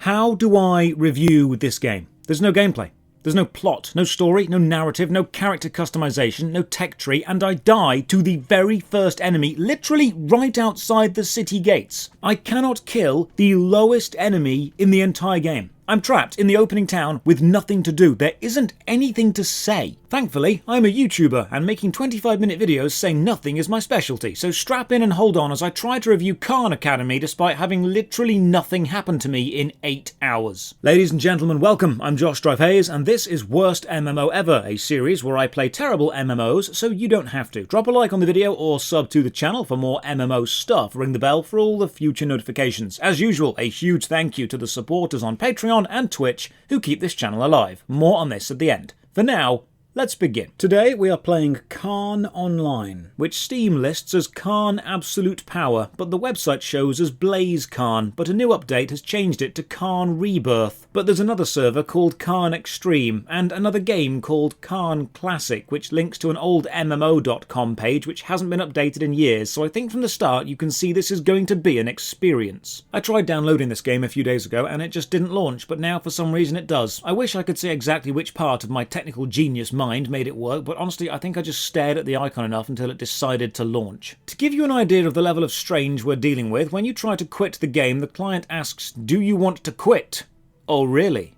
How do I review this game? There's no gameplay. There's no plot, no story, no narrative, no character customization, no tech tree, and I die to the very first enemy, literally right outside the city gates. I cannot kill the lowest enemy in the entire game. I'm trapped in the opening town with nothing to do. There isn't anything to say. Thankfully, I'm a YouTuber, and making 25-minute videos saying nothing is my specialty, so strap in and hold on as I try to review Khan Academy despite having literally nothing happen to me in 8 hours. Ladies and gentlemen, welcome. I'm Josh Drive-Hayes, and this is Worst MMO Ever, a series where I play terrible MMOs so you don't have to. Drop a like on the video or sub to the channel for more MMO stuff. Ring the bell for all the future notifications. As usual, a huge thank you to the supporters on Patreon and Twitch who keep this channel alive. More on this at the end. For now, let's begin. Today we are playing Khan Online, which Steam lists as Khan Absolute Power, but the website shows as Blaze Khan, but a new update has changed it to Khan Rebirth. But there's another server called Khan Extreme, and another game called Khan Classic, which links to an old MMO.com page which hasn't been updated in years, so I think from the start you can see this is going to be an experience. I tried downloading this game a few days ago and it just didn't launch, but now for some reason it does. I wish I could say exactly which part of my technical genius mind made it work, but honestly I think I just stared at the icon enough until it decided to launch. To give you an idea of the level of strange we're dealing with, when you try to quit the game, the client asks, "Do you want to quit?" Oh really?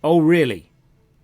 Oh really?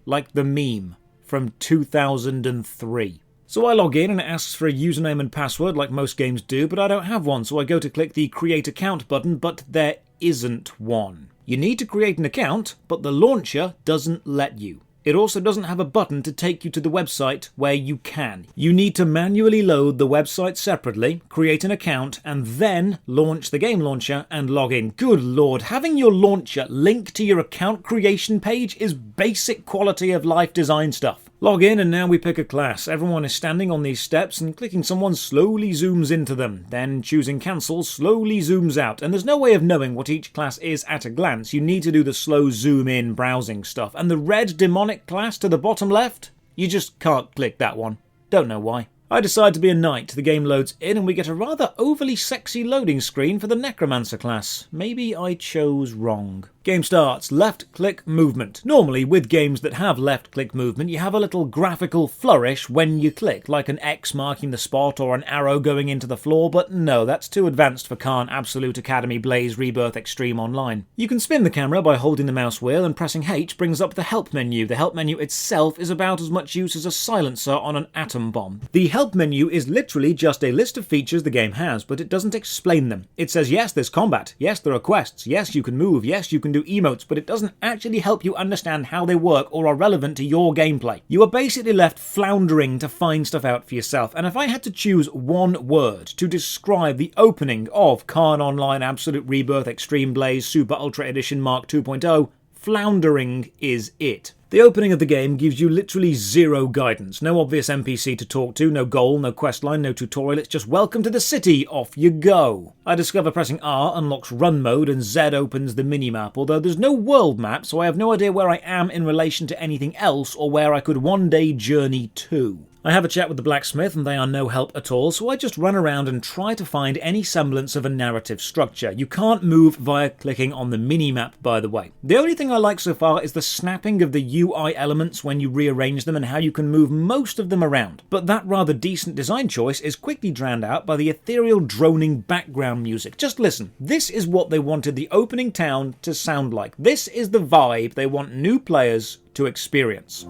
Like the meme from 2003. So I log in and it asks for a username and password like most games do, but I don't have one, so I go to click the Create Account button, but there isn't one. You need to create an account, but the launcher doesn't let you. It also doesn't have a button to take you to the website where you can. You need to manually load the website separately, create an account, and then launch the game launcher and log in. Good lord, having your launcher link to your account creation page is basic quality of life design stuff. Log in and now we pick a class. Everyone is standing on these steps and clicking someone slowly zooms into them. Then choosing cancel slowly zooms out. And there's no way of knowing what each class is at a glance. You need to do the slow zoom in browsing stuff. And the red demonic class to the bottom left? You just can't click that one. Don't know why. I decide to be a knight. The game loads in and we get a rather overly sexy loading screen for the necromancer class. Maybe I chose wrong. Game starts. Left-click movement. Normally, with games that have left-click movement, you have a little graphical flourish when you click, like an X marking the spot or an arrow going into the floor, but no, that's too advanced for Khan Absolute Academy Blaze Rebirth Extreme Online. You can spin the camera by holding the mouse wheel, and pressing H brings up the help menu. The help menu itself is about as much use as a silencer on an atom bomb. The help menu is literally just a list of features the game has, but it doesn't explain them. It says, yes, there's combat, yes, there are quests, yes, you can move, yes, you can do emotes, but it doesn't actually help you understand how they work or are relevant to your gameplay. You are basically left floundering to find stuff out for yourself, and if I had to choose one word to describe the opening of Khan Online Absolute Rebirth Extreme Blaze Super Ultra Edition Mark 2.0, floundering is it. The opening of the game gives you literally zero guidance. No obvious NPC to talk to, no goal, no questline, no tutorial. It's just welcome to the city, off you go. I discover pressing R unlocks run mode and Z opens the minimap, although there's no world map, so I have no idea where I am in relation to anything else or where I could one day journey to. I have a chat with the blacksmith and they are no help at all, so I just run around and try to find any semblance of a narrative structure. You can't move via clicking on the minimap, by the way. The only thing I like so far is the snapping of the UI elements when you rearrange them and how you can move most of them around. But that rather decent design choice is quickly drowned out by the ethereal droning background music. Just listen, this is what they wanted the opening town to sound like. This is the vibe they want new players to experience.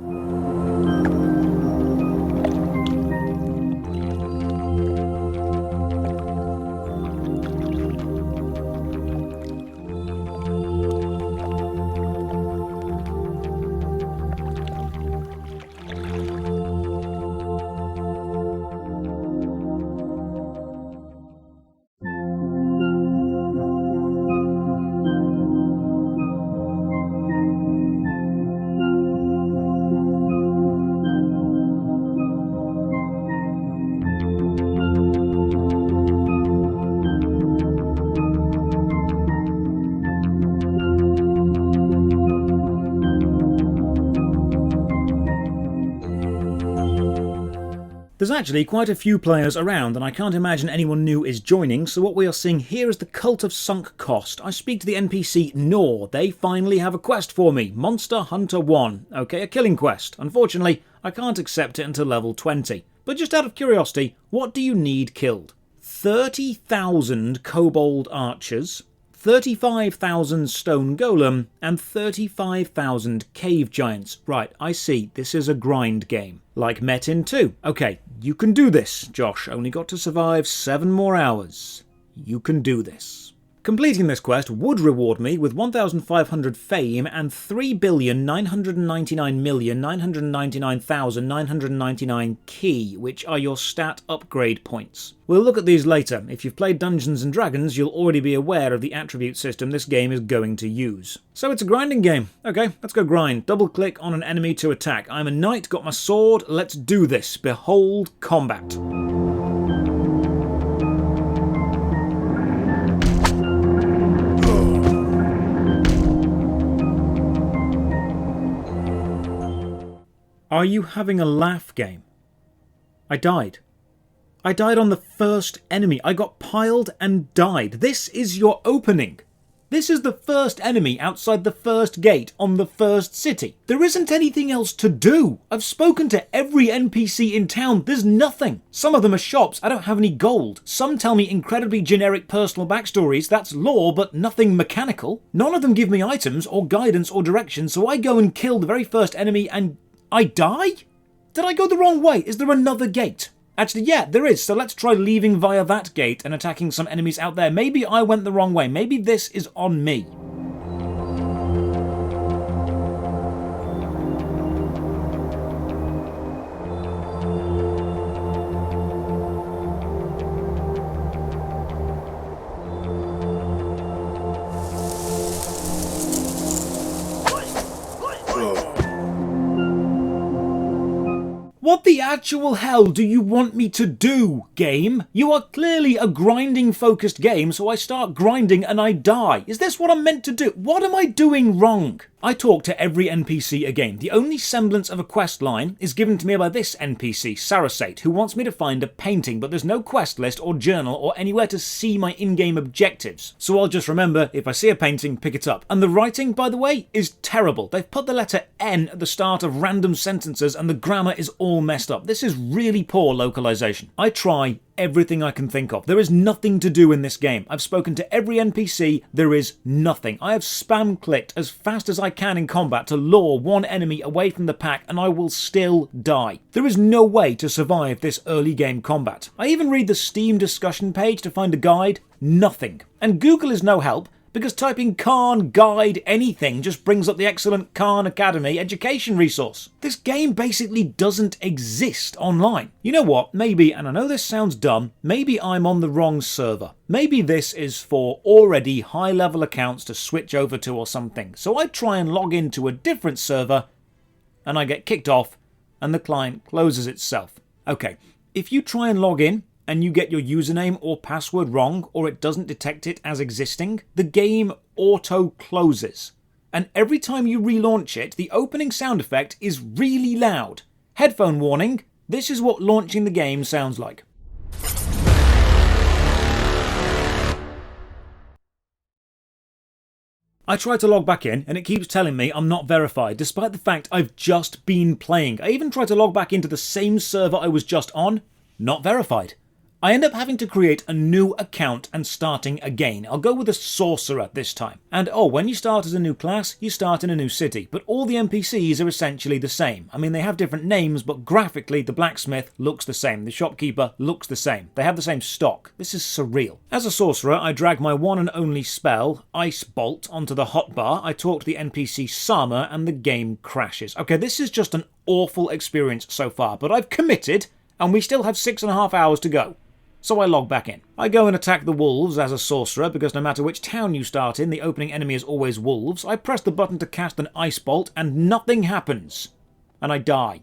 There's actually quite a few players around, and I can't imagine anyone new is joining, so what we are seeing here is the Cult of Sunk Cost. I speak to the NPC Nor. They finally have a quest for me. Monster Hunter 1. Okay, a killing quest. Unfortunately, I can't accept it until level 20. But just out of curiosity, what do you need killed? 30,000 kobold archers, 35,000 stone golem, and 35,000 cave giants. Right, I see, this is a grind game. Like Metin 2. Okay, you can do this, Josh. Only got to survive 7 more hours. You can do this. Completing this quest would reward me with 1,500 fame and 3,999,999,999 key, which are your stat upgrade points. We'll look at these later. If you've played Dungeons & Dragons, you'll already be aware of the attribute system this game is going to use. So it's a grinding game. Okay, let's go grind. Double click on an enemy to attack. I'm a knight, got my sword. Let's do this. Behold combat. Are you having a laugh, game? I died. I died on the first enemy. I got piled and died. This is your opening. This is the first enemy outside the first gate on the first city. There isn't anything else to do. I've spoken to every NPC in town. There's nothing. Some of them are shops. I don't have any gold. Some tell me incredibly generic personal backstories. That's lore, but nothing mechanical. None of them give me items or guidance or direction, so I go and kill the very first enemy and I die? Did I go the wrong way? Is there another gate? Actually, yeah, there is, so let's try leaving via that gate and attacking some enemies out there. Maybe I went the wrong way. Maybe this is on me. What the actual hell do you want me to do, game? You are clearly a grinding-focused game, so I start grinding and I die. Is this what I'm meant to do? What am I doing wrong? I talk to every NPC again. The only semblance of a quest line is given to me by this NPC, Sarasate, who wants me to find a painting, but there's no quest list or journal or anywhere to see my in-game objectives. So I'll just remember, if I see a painting, pick it up. And the writing, by the way, is terrible. They've put the letter N at the start of random sentences and the grammar is all messed up. This is really poor localization. I try everything I can think of. There is nothing to do in this game. I've spoken to every NPC, there is nothing. I have spam clicked as fast as I can in combat to lure one enemy away from the pack and I will still die. There is no way to survive this early game combat. I even read the Steam discussion page to find a guide. Nothing. And Google is no help, because typing Khan guide anything just brings up the excellent Khan Academy education resource. This game basically doesn't exist online. You know what, maybe, and I know this sounds dumb, maybe I'm on the wrong server. Maybe this is for already high-level accounts to switch over to or something. So I try and log into a different server, and I get kicked off, and the client closes itself. Okay, if you try and log in, and you get your username or password wrong, or it doesn't detect it as existing, the game auto-closes. And every time you relaunch it, the opening sound effect is really loud. Headphone warning, this is what launching the game sounds like. I try to log back in and it keeps telling me I'm not verified, despite the fact I've just been playing. I even tried to log back into the same server I was just on, not verified. I end up having to create a new account and starting again. I'll go with a sorcerer this time. And when you start as a new class, you start in a new city. But all the NPCs are essentially the same. I mean, they have different names, but graphically the blacksmith looks the same. The shopkeeper looks the same. They have the same stock. This is surreal. As a sorcerer, I drag my one and only spell, Ice Bolt, onto the hotbar. I talk to the NPC Sama and the game crashes. Okay, this is just an awful experience so far, but I've committed and we still have 6.5 hours to go. So I log back in. I go and attack the wolves as a sorcerer, because no matter which town you start in, the opening enemy is always wolves. I press the button to cast an ice bolt, and nothing happens. And I die.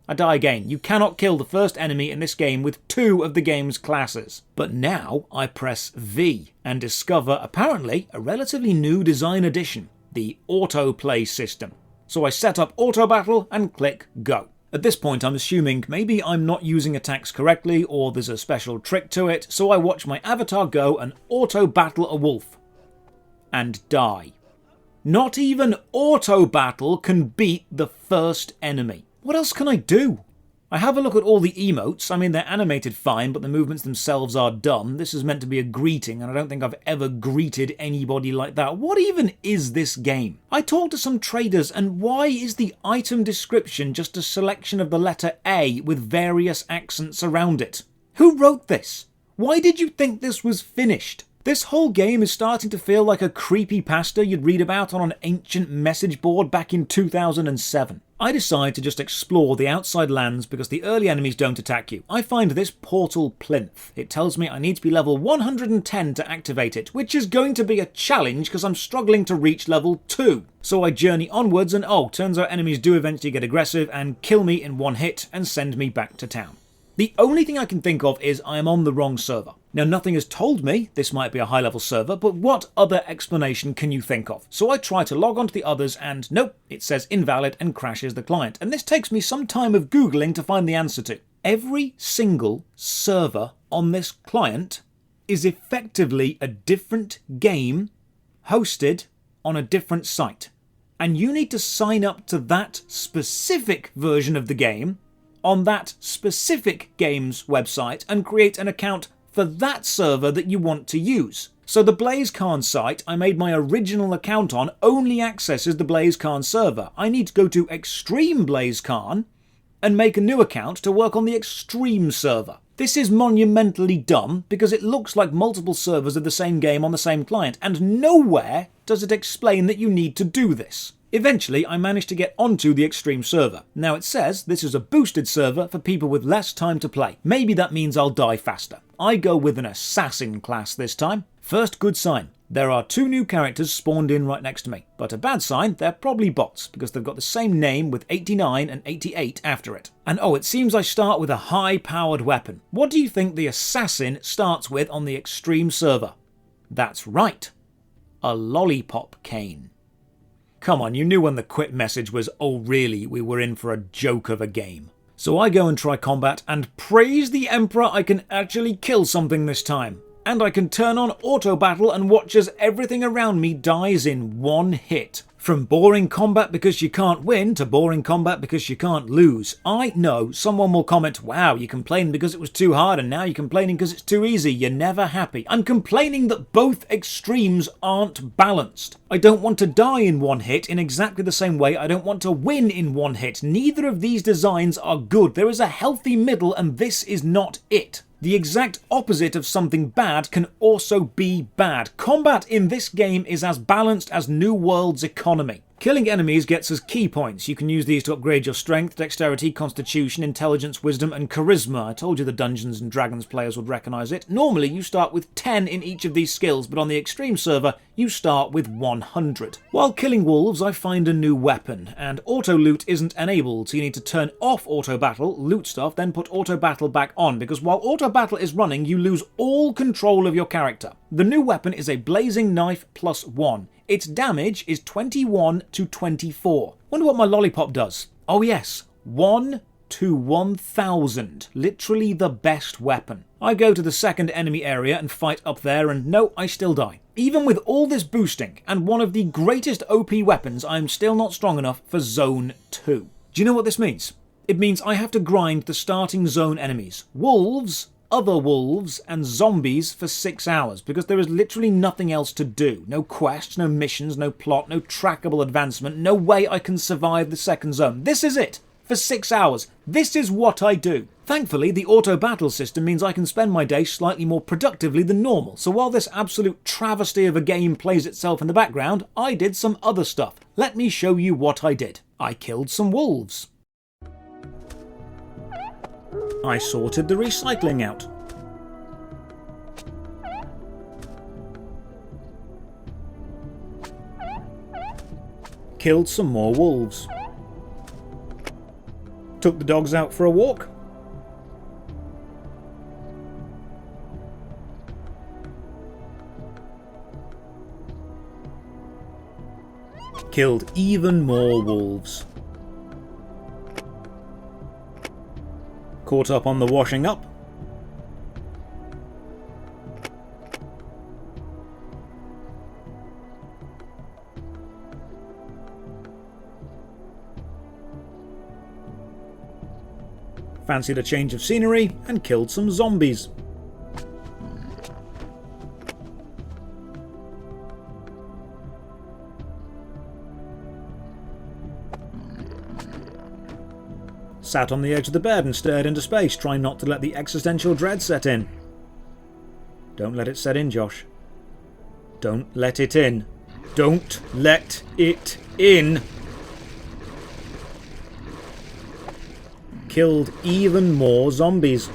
I die again. You cannot kill the first enemy in this game with 2 of the game's classes. But now I press V, and discover, apparently, a relatively new design addition, the autoplay system. So I set up auto battle and click go. At this point I'm assuming maybe I'm not using attacks correctly or there's a special trick to it, so I watch my avatar go and auto-battle a wolf. And die. Not even auto-battle can beat the first enemy. What else can I do? I have a look at all the emotes. I mean, they're animated fine, but the movements themselves are dumb. This is meant to be a greeting, and I don't think I've ever greeted anybody like that. What even is this game? I talked to some traders, and why is the item description just a selection of the letter A with various accents around it? Who wrote this? Why did you think this was finished? This whole game is starting to feel like a creepypasta you'd read about on an ancient message board back in 2007. I decide to just explore the outside lands because the early enemies don't attack you. I find this portal plinth. It tells me I need to be level 110 to activate it, which is going to be a challenge because I'm struggling to reach level 2. So I journey onwards and turns out enemies do eventually get aggressive and kill me in one hit and send me back to town. The only thing I can think of is I am on the wrong server. Now, nothing has told me this might be a high-level server, but what other explanation can you think of? So I try to log on to the others and nope, it says invalid and crashes the client. And this takes me some time of Googling to find the answer to. Every single server on this client is effectively a different game hosted on a different site. And you need to sign up to that specific version of the game on that specific game's website and create an account for that server that you want to use. So the BlazeCon site I made my original account on only accesses the BlazeCon server. I need to go to Extreme BlazeCon and make a new account to work on the Extreme server. This is monumentally dumb because it looks like multiple servers of the same game on the same client, and nowhere does it explain that you need to do this. Eventually, I managed to get onto the Extreme server. Now it says this is a boosted server for people with less time to play. Maybe that means I'll die faster. I go with an assassin class this time. First good sign. There are 2 new characters spawned in right next to me. But a bad sign, they're probably bots, because they've got the same name with 89 and 88 after it. And it seems I start with a high-powered weapon. What do you think the assassin starts with on the Extreme server? That's right. A lollipop cane. Come on, you knew when the quit message was, oh really, we were in for a joke of a game. So I go and try combat, and praise the Emperor I can actually kill something this time. And I can turn on auto battle and watch as everything around me dies in one hit. From boring combat because you can't win to boring combat because you can't lose. I know someone will comment, wow, you complained because it was too hard and now you're complaining because it's too easy. You're never happy. I'm complaining that both extremes aren't balanced. I don't want to die in one hit in exactly the same way I don't want to win in one hit. Neither of these designs are good. There is a healthy middle and this is not it. The exact opposite of something bad can also be bad. Combat in this game is as balanced as New World's economy. Killing enemies gets us key points. You can use these to upgrade your strength, dexterity, constitution, intelligence, wisdom, and charisma. I told you the Dungeons & Dragons players would recognise it. Normally you start with 10 in each of these skills, but on the Extreme server you start with 100. While killing wolves I find a new weapon, and auto loot isn't enabled, so you need to turn off auto battle, loot stuff, then put auto battle back on, because while auto battle is running you lose all control of your character. The new weapon is a blazing knife +1. Its damage is 21 to 24. Wonder what my lollipop does. Oh yes, 1 to 1000. Literally the best weapon. I go to the second enemy area and fight up there, and no, I still die. Even with all this boosting and one of the greatest OP weapons, I'm still not strong enough for Zone 2. Do you know what this means? It means I have to grind the starting zone enemies. Wolves, other wolves, and zombies for 6 hours, because there is literally nothing else to do. No quests, no missions, no plot, no trackable advancement, no way I can survive the second zone. This is it! For 6 hours. This is what I do. Thankfully, the auto-battle system means I can spend my day slightly more productively than normal, so while this absolute travesty of a game plays itself in the background, I did some other stuff. Let me show you what I did. I killed some wolves. I sorted the recycling out. Killed some more wolves. Took the dogs out for a walk. Killed even more wolves. caught up on the washing up. Fancied a change of scenery and killed some zombies. Sat on the edge of the bed and stared into space, trying not to let the existential dread set in. Don't let it set in, Josh. Don't let it in. Don't let it in! Killed even more zombies.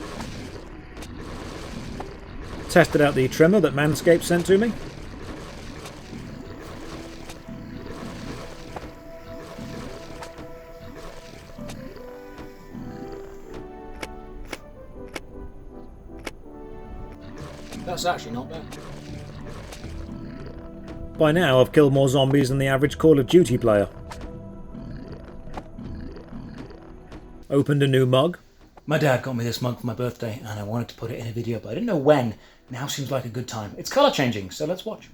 Tested out the trimmer that Manscaped sent to me. That's actually not bad. By now I've killed more zombies than the average Call of Duty player. Opened a new mug. My dad got me this mug for my birthday and I wanted to put it in a video, but I didn't know when. Now seems like a good time. It's colour changing, so let's watch.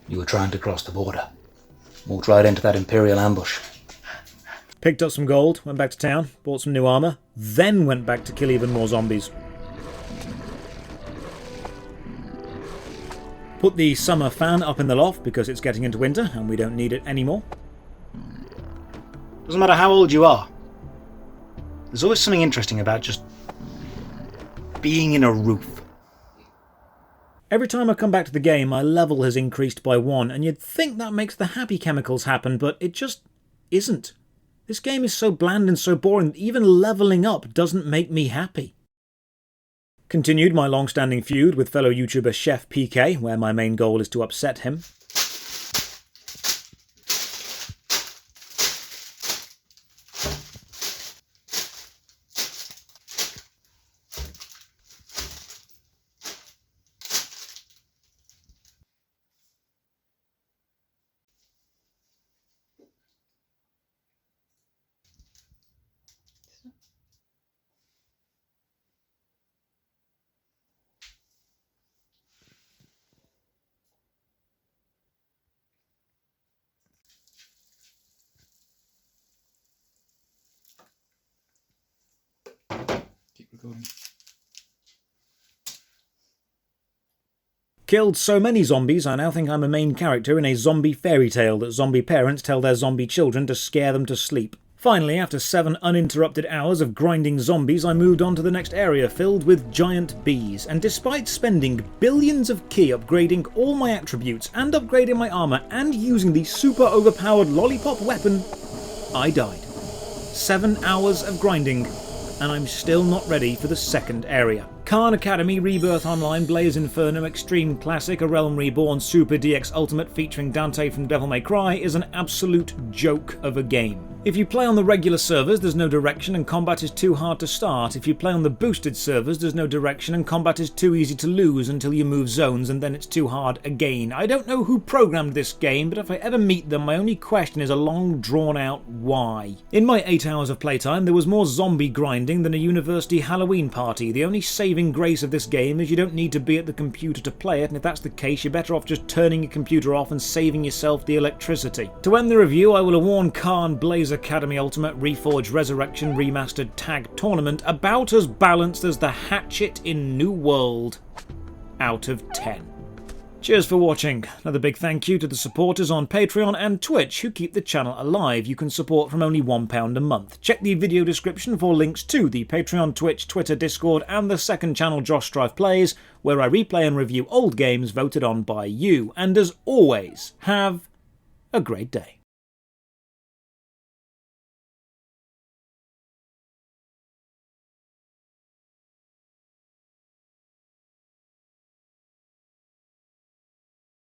You were trying to cross the border. Walked right into that Imperial ambush. Picked up some gold, went back to town, bought some new armour, then went back to kill even more zombies. Put the summer fan up in the loft because it's getting into winter and we don't need it anymore. Doesn't matter how old you are. There's always something interesting about just being in a roof. Every time I come back to the game, my level has increased by 1, and you'd think that makes the happy chemicals happen, but it just isn't. This game is so bland and so boring that even levelling up doesn't make me happy. Continued my long-standing feud with fellow YouTuber Chef PK, where my main goal is to upset him. Keep recording. Killed so many zombies, I now think I'm a main character in a zombie fairy tale that zombie parents tell their zombie children to scare them to sleep. Finally, after 7 uninterrupted hours of grinding zombies, I moved on to the next area filled with giant bees, and despite spending billions of ki upgrading all my attributes and upgrading my armour and using the super overpowered lollipop weapon, I died. 7 hours of grinding, and I'm still not ready for the second area. Khan Academy Rebirth Online Blaze Inferno Extreme Classic A Realm Reborn Super DX Ultimate featuring Dante from Devil May Cry is an absolute joke of a game. If you play on the regular servers, there's no direction and combat is too hard to start. If you play on the boosted servers, there's no direction and combat is too easy to lose until you move zones and then it's too hard again. I don't know who programmed this game, but if I ever meet them, my only question is a long drawn out why. In my 8 hours of playtime, there was more zombie grinding than a university Halloween party. The only saving grace of this game is you don't need to be at the computer to play it, and if that's the case, you're better off just turning your computer off and saving yourself the electricity. To end the review, I will award Khan Blaze Academy Ultimate Reforged Resurrection Remastered Tag Tournament about as balanced as the Hatchet in New World out of 10. Cheers for watching. Another big thank you to the supporters on Patreon and Twitch who keep the channel alive. You can support from only £1 a month. Check the video description for links to the Patreon, Twitch, Twitter, Discord and the second channel Josh Strife Plays, where I replay and review old games voted on by you. And as always, have a great day.